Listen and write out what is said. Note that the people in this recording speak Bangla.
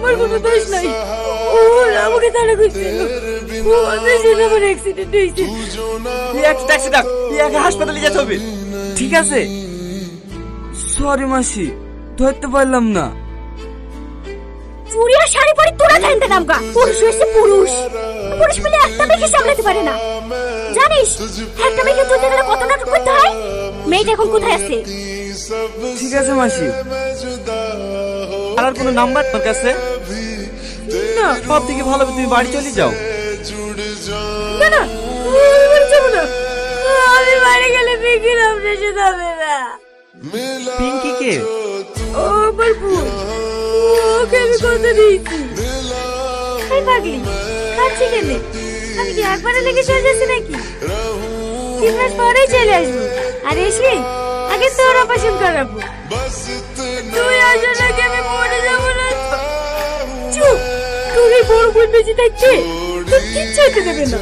আমার কোনো দোষ নাই। ওরা আমাকে তাড়া করছিল। ওদের জন্য আমার অ্যাক্সিডেন্ট হয়েছে। একটা ট্যাক্সি ডাক, ইয়াকে হাসপাতালে যেতে হবে। ঠিক আছে। সরি মাসি, ধরতে পারলাম না। চুরি আর শাড়ি পরে তোরা জানতে নামগা। পুরুষ হয়েছে পুরুষ। পুরুষ বলে একটা মেয়েকে সামলাতে পারে না। জানিস একটা মেয়েকে তুলতে গেলে কত নাটক করতে হয়? মেয়েটা এখন কোথায় আছে? ঠিক আছে মাসি। আর কোনো নাম্বার তোর কাছে? না, সব থেকে ভালো তুমি বাড়ি চলে যাও। না না, আমি যাবো না। আমি বাড়ি গেলে পিঙ্কি আপনার সাথে হবে না। পিঙ্কি কে? ও আমার বোন। ওকে আমি কথা দিয়েছি। এই পাগলি, খাচ্ছি কেন? আমি কি একবারে লেগে চলে যাচ্ছি নাকি? 3 মাস পরেই চলে আসবো। আর এসে আগে তোর অপারেশন করাবো। তুই আসো নাকি আমি মরে যাবো না। চুপ, তোর এই বড় বোন বেঁচে থাকতে তোর কিচ্ছু হতে দেবে না।